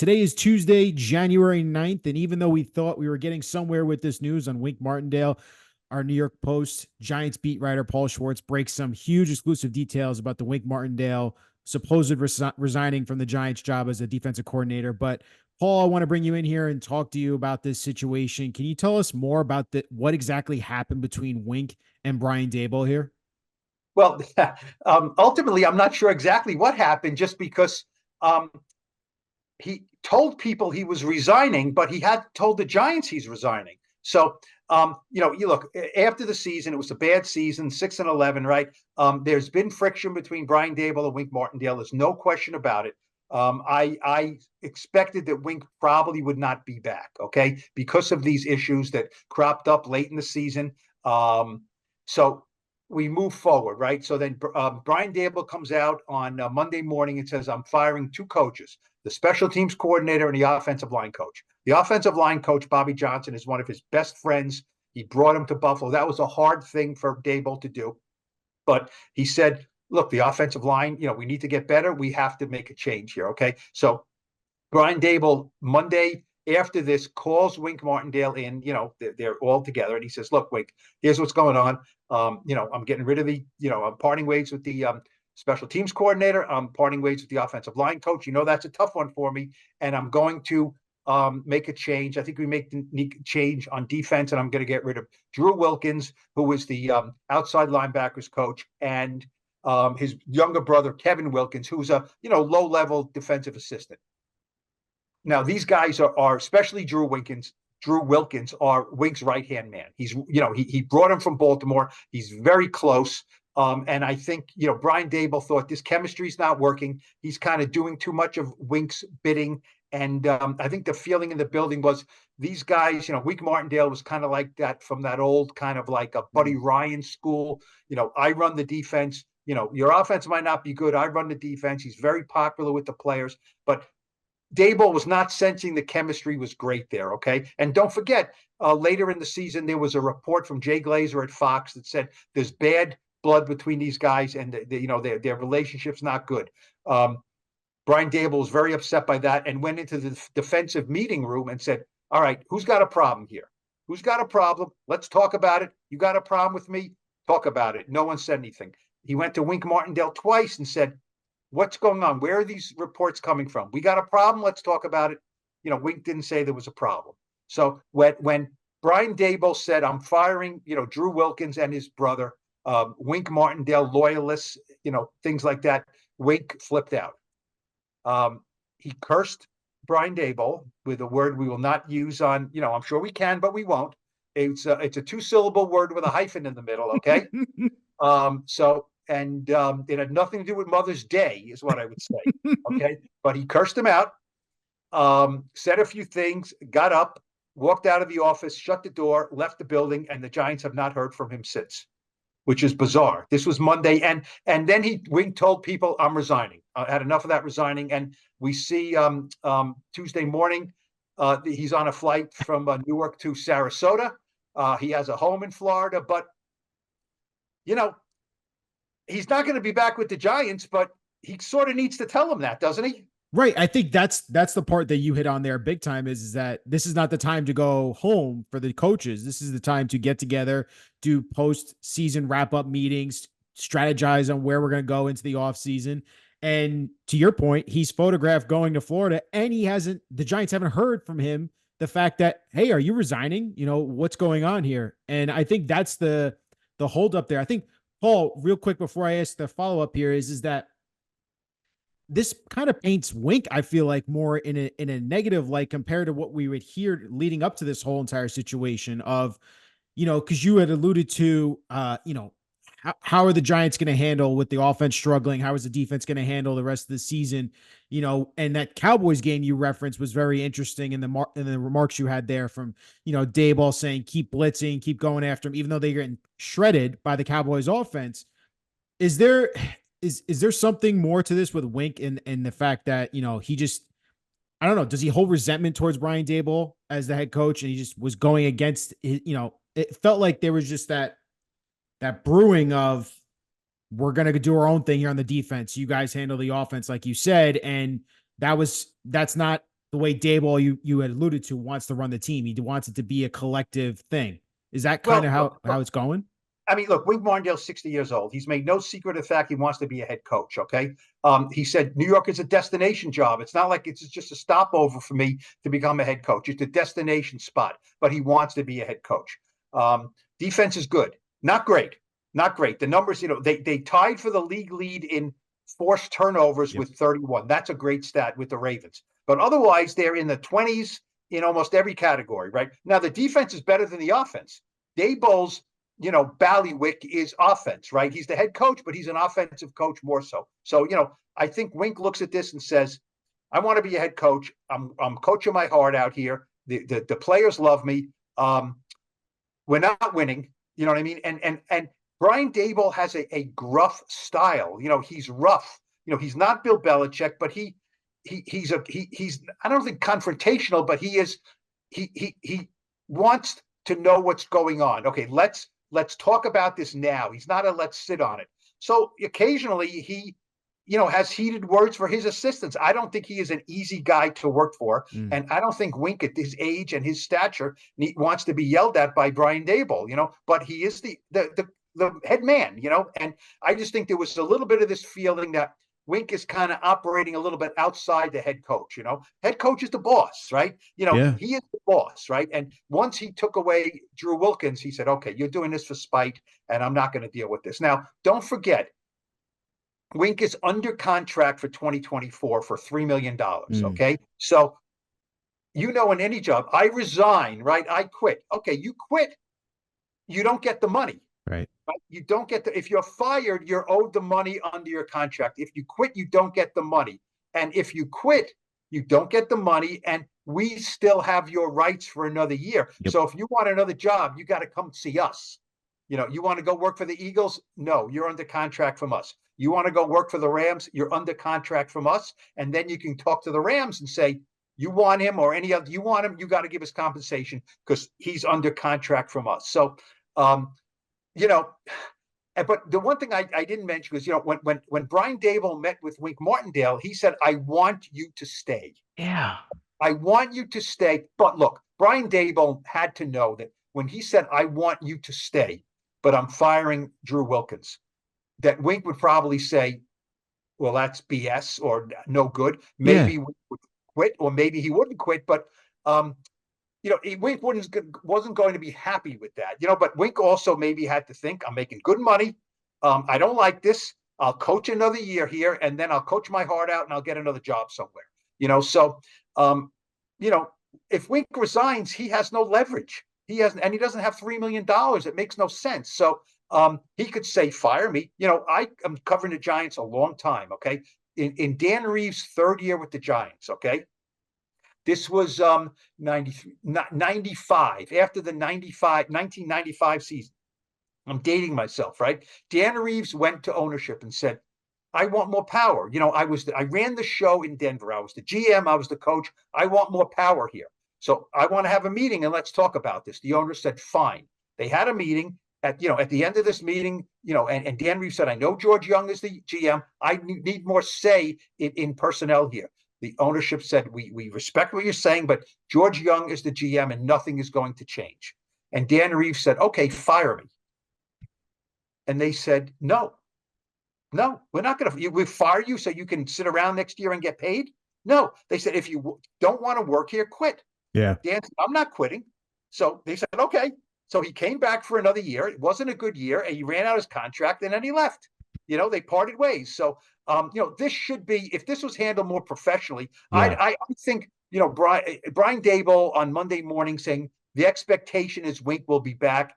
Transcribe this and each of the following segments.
Today is Tuesday, January 9th. And even though we thought we were getting somewhere with this news on Wink Martindale, our New York Post Giants beat writer Paul Schwartz breaks some huge exclusive details about the Wink Martindale supposed resigning from the Giants job as a defensive coordinator. But Paul, I want to bring you in here and talk to you about this situation. Can you tell us more about what exactly happened between Wink and Brian Daboll here? Well, ultimately, I'm not sure exactly what happened, just because um, he told people he was resigning, but he had told the Giants he's resigning. So, you look after the season; it was a bad season, 6-11, right? There's been friction between Brian Daboll and Wink Martindale. There's no question about it. I expected that Wink probably would not be back, okay, because of these issues that cropped up late in the season. So we move forward, right? So then Brian Daboll comes out on Monday morning and says, I'm firing two coaches, the special teams coordinator and the offensive line coach. The offensive line coach, Bobby Johnson, is one of his best friends. He brought him to Buffalo. That was a hard thing for Daboll to do. But he said, look, the offensive line, we need to get better. We have to make a change here, okay? So Brian Daboll, Monday after this, calls Wink Martindale in. They're all together, and he says, "Look, Wink, here's what's going on. I'm getting rid of I'm parting ways with the special teams coordinator. I'm parting ways with the offensive line coach. That's a tough one for me, and I'm going to make a change. I think we make the change on defense, and I'm going to get rid of Drew Wilkins, who was the outside linebackers coach, and his younger brother Kevin Wilkins, who's a low-level defensive assistant." Now, these guys are especially Drew Wilkins. Drew Wilkins are Wink's right hand man. He brought him from Baltimore. He's very close. And I think, Brian Daboll thought this chemistry is not working. He's kind of doing too much of Wink's bidding. And I think the feeling in the building was these guys, Wink Martindale was kind of like that, from that old kind of like a Buddy Ryan school. I run the defense. Your offense might not be good. I run the defense. He's very popular with the players. But Daboll was not sensing the chemistry was great there, okay? And don't forget, later in the season, there was a report from Jay Glazer at Fox that said there's bad blood between these guys, and their relationship's not good. Brian Daboll was very upset by that and went into the defensive meeting room and said, all right, who's got a problem here? Who's got a problem? Let's talk about it. You got a problem with me? Talk about it. No one said anything. He went to Wink Martindale twice and said, what's going on? Where are these reports coming from? We got a problem. Let's talk about it. Wink didn't say there was a problem. So when Brian Daboll said, I'm firing, Drew Wilkins and his brother, Wink Martindale loyalists, things like that, Wink flipped out. He cursed Brian Daboll with a word we will not use on, I'm sure we can, but we won't. It's a 2-syllable word with a hyphen in the middle. Okay. And it had nothing to do with Mother's Day, is what I would say. Okay. But he cursed him out, said a few things, got up, walked out of the office, shut the door, left the building, and the Giants have not heard from him since, which is bizarre. This was Monday. And then Wink told people, I'm resigning. I had enough of that resigning. And we see Tuesday morning, he's on a flight from Newark to Sarasota. He has a home in Florida, but, he's not going to be back with the Giants, but he sort of needs to tell them that, doesn't he? Right. I think that's the part that you hit on there big time is that this is not the time to go home for the coaches. This is the time to get together, do post-season wrap-up meetings, strategize on where we're going to go into the offseason. And to your point, he's photographed going to Florida, and the Giants haven't heard from him the fact that, hey, are you resigning? What's going on here? And I think that's the holdup there. I think, Paul, real quick before I ask the follow-up here is that this kind of paints Wink, I feel like, more in a negative light compared to what we would hear leading up to this whole entire situation of, because you had alluded to, how are the Giants going to handle with the offense struggling? How is the defense going to handle the rest of the season? And that Cowboys game you referenced was very interesting in the remarks you had there from, Daboll saying, keep blitzing, keep going after him, even though they're getting shredded by the Cowboys offense. Is there something more to this with Wink and the fact that, he just, I don't know, does he hold resentment towards Brian Daboll as the head coach and he just was going against his, it felt like there was just that brewing of, we're going to do our own thing here on the defense. You guys handle the offense, like you said. And that's not the way Daboll you had alluded to wants to run the team. He wants it to be a collective thing. Is that kind Well, of look, how it's going? I mean, look, Wink Martindale's 60 years old. He's made no secret of the fact he wants to be a head coach. Okay. He said New York is a destination job. It's not like it's just a stopover for me to become a head coach. It's a destination spot, but he wants to be a head coach. Defense is good. Not great. Not great. The numbers, they tied for the league lead in forced turnovers with 31. That's a great stat with the Ravens. But otherwise, they're in the 20s in almost every category, right? Now, the defense is better than the offense. Daboll's Ballywick is offense, right? He's the head coach, but he's an offensive coach more so. So, I think Wink looks at this and says, I want to be a head coach. I'm coaching my heart out here. The players love me. We're not winning. You know what I mean? And Brian Daboll has a gruff style. He's rough. He's not Bill Belichick, but he's I don't think confrontational, but he wants to know what's going on. Okay, let's talk about this now. He's not a let's sit on it. So occasionally he has heated words for his assistants. I don't think he is an easy guy to work for. And I don't think Wink at his age and his stature wants to be yelled at by Brian Daboll, but he is the head man, and I just think there was a little bit of this feeling that Wink is kind of operating a little bit outside the head coach. Head coach is the boss, right? Yeah. He is the boss, right? And once he took away Drew Wilkins, he said, okay, you're doing this for spite, and I'm not going to deal with this. Now, don't forget, Wink is under contract for 2024 for $3 million. Okay. So, in any job, I resign, right? I quit. Okay. You quit. You don't get the money. Right. You don't get if you're fired, you're owed the money under your contract. If you quit, you don't get the money. And if you quit, you don't get the money. And we still have your rights for another year. Yep. So if you want another job, you got to come see us. You want to go work for the Eagles? No, you're under contract from us. You want to go work for the Rams? You're under contract from us. And then you can talk to the Rams and say, you want him or any other, you want him, you got to give us compensation because he's under contract from us. So, but the one thing I didn't mention was, when Brian Daboll met with Wink Martindale, he said, I want you to stay. Yeah. I want you to stay. But look, Brian Daboll had to know that when he said, I want you to stay, but I'm firing Drew Wilkins, that Wink would probably say, well, that's BS or no good. Maybe Wink would quit, or maybe he wouldn't quit. But, Wink wasn't going to be happy with that, but Wink also maybe had to think, I'm making good money. I don't like this. I'll coach another year here, and then I'll coach my heart out and I'll get another job somewhere, So, if Wink resigns, he has no leverage. He doesn't have $3 million. It makes no sense. So, he could say, fire me. I am covering the Giants a long time. Okay. In Dan Reeves' third year with the Giants. Okay. This was 95, after the 1995 season. I'm dating myself, right? Dan Reeves went to ownership and said, I want more power. I ran the show in Denver. I was the GM. I was the coach. I want more power here. So I want to have a meeting and let's talk about this. The owner said, fine. They had a meeting. At the end of this meeting, and Dan Reeves said, I know George Young is the GM. I need more say in personnel here. The ownership said, we respect what you're saying, but George Young is the GM and nothing is going to change. And Dan Reeves said, okay, fire me. And they said, no, we're not going to, we fire you so you can sit around next year and get paid. No, they said, if you don't want to work here, quit. Yeah. Dan said, I'm not quitting. So they said, okay. So he came back for another year. It wasn't a good year, and he ran out his contract, and then he left. They parted ways. So, this should be, if this was handled more professionally, I think, Brian Daboll on Monday morning saying the expectation is Wink will be back.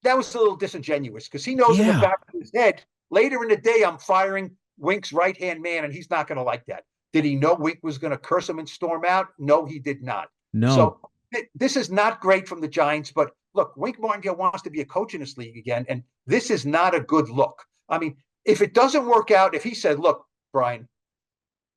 That was a little disingenuous because he knows in the back of his head, later in the day, I'm firing Wink's right-hand man, and he's not going to like that. Did he know Wink was going to curse him and storm out? No, he did not. No. So this is not great from the Giants, but look, Wink Martindale wants to be a coach in this league again, and this is not a good look. I mean, if it doesn't work out, if he said, look, Brian,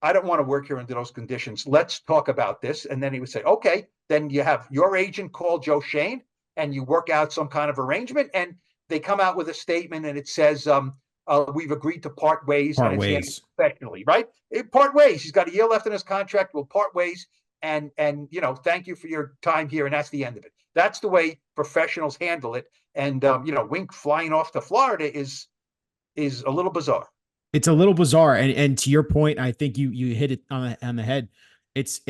I don't want to work here under those conditions. Let's talk about this. And then he would say, okay, then you have your agent call Joe Shane and you work out some kind of arrangement. And they come out with a statement and it says, we've agreed to part ways. Part ways. Professionally, right? Part ways. He's got a year left in his contract. We'll part ways. and thank you for your time here, and that's the end of it. That's the way professionals handle it. And Wink flying off to Florida is a little bizarre. It's a little bizarre, and to your point, I think you hit it on the head. It's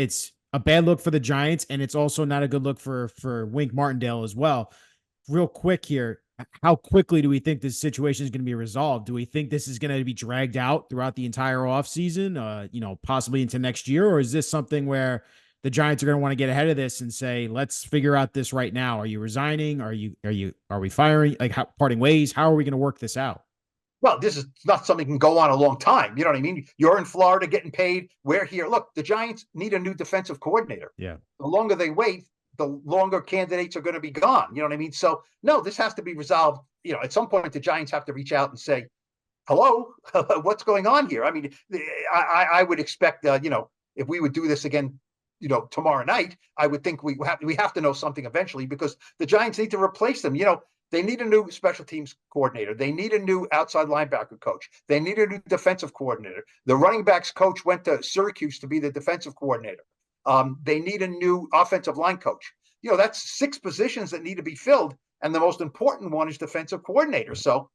a bad look for the Giants, and it's also not a good look for Wink Martindale as well. Real quick here, how quickly do we think this situation is going to be resolved? Do we think this is going to be dragged out throughout the entire offseason, possibly into next year? Or is this something where the Giants are going to want to get ahead of this and say, let's figure out this right now? Are you resigning? Are we firing? Like, parting ways? How are we going to work this out? Well, this is not something that can go on a long time. You know what I mean? You're in Florida getting paid. We're here. Look, the Giants need a new defensive coordinator. Yeah. The longer they wait, the longer candidates are going to be gone. You know what I mean? So, no, this has to be resolved. At some point, the Giants have to reach out and say, hello, what's going on here? I mean, I would expect, if we would do this again, tomorrow night, I would think we have to know something eventually, because the Giants need to replace them. They need a new special teams coordinator. They need a new outside linebacker coach. They need a new defensive coordinator. The running backs coach went to Syracuse to be the defensive coordinator. They need a new offensive line coach. That's 6 positions that need to be filled, and the most important one is defensive coordinator. So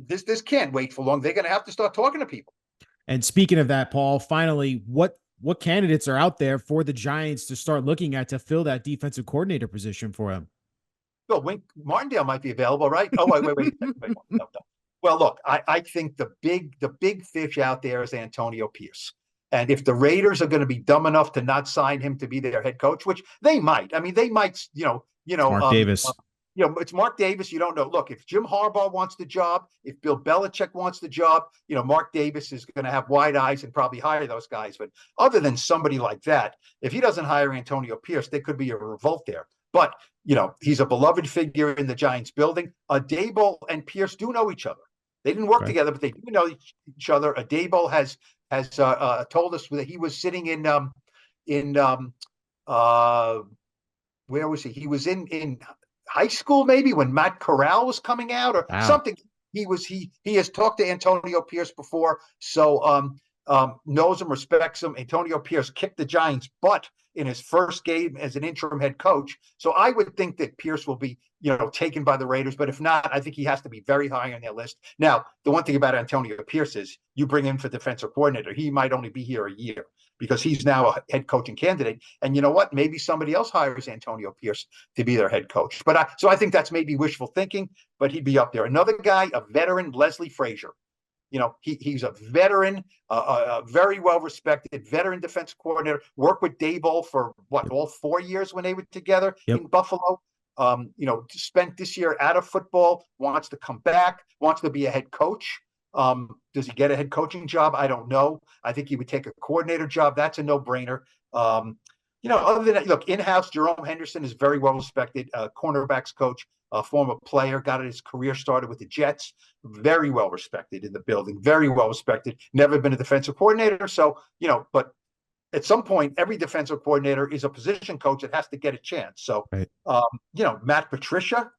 this can't wait for long. They're going to have to start talking to people. And speaking of that, Paul, finally, what candidates are out there for the Giants to start looking at to fill that defensive coordinator position for them? Well, Wink Martindale might be available, right? Oh, wait. No. Well, look, I think the big fish out there is Antonio Pierce. And if the Raiders are going to be dumb enough to not sign him to be their head coach, which they might, Mark Davis. It's Mark Davis. You don't know. Look, if Jim Harbaugh wants the job, if Bill Belichick wants the job, Mark Davis is going to have wide eyes and probably hire those guys. But other than somebody like that, if he doesn't hire Antonio Pierce, there could be a revolt there. But, he's a beloved figure in the Giants building. Daboll and Pierce do know each other. They didn't work together, but they do know each other. Daboll has told us that he was sitting in where was he? He was in high school, maybe, when Matt Corral was coming out or something. He has talked to Antonio Pierce before, so knows him, respects him. Antonio Pierce kicked the Giants' butt in his first game as an interim head coach. So I would think that Pierce will be, taken by the Raiders. But if not, I think he has to be very high on their list. Now, the one thing about Antonio Pierce is you bring him for defensive coordinator, he might only be here a year because he's now a head coaching candidate. And you know what? Maybe somebody else hires Antonio Pierce to be their head coach. So I think that's maybe wishful thinking, but he'd be up there. Another guy, a veteran, Leslie Frazier. He's a veteran, a very well-respected veteran defense coordinator, worked with Daboll for all 4 years when they were together in Buffalo. Spent this year out of football, wants to come back, wants to be a head coach. Does he get a head coaching job? I don't know. I think he would take a coordinator job. That's a no-brainer. Other than that, look, in-house, Jerome Henderson is very well-respected, cornerbacks coach, a former player, got his career started with the Jets, very well respected in the building, very well respected, never been a defensive coordinator. So, but at some point, every defensive coordinator is a position coach that has to get a chance. So, right. Matt Patricia,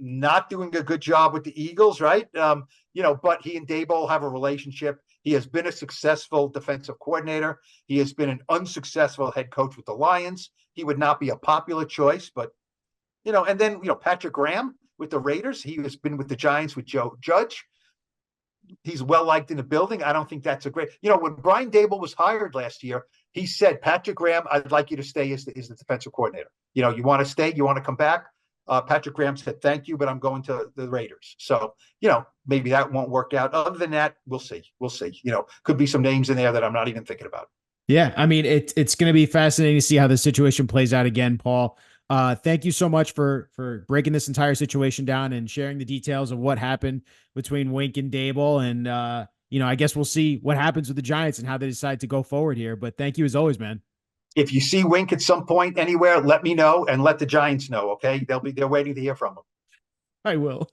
not doing a good job with the Eagles, right? But he and Daboll have a relationship. He has been a successful defensive coordinator. He has been an unsuccessful head coach with the Lions. He would not be a popular choice, but and then, Patrick Graham with the Raiders. He has been with the Giants with Joe Judge. He's well-liked in the building. I don't think that's a great, when Brian Daboll was hired last year, he said, Patrick Graham, I'd like you to stay as the defensive coordinator. You want to stay? You want to come back? Patrick Graham said, thank you, but I'm going to the Raiders. So, maybe that won't work out. Other than that, we'll see. Could be some names in there that I'm not even thinking about. Yeah. I mean, it's going to be fascinating to see how the situation plays out again, Paul. Thank you so much for breaking this entire situation down and sharing the details of what happened between Wink and Daboll. And, I guess we'll see what happens with the Giants and how they decide to go forward here. But thank you as always, man. If you see Wink at some point anywhere, let me know and let the Giants know. Okay. They're waiting to hear from him. I will.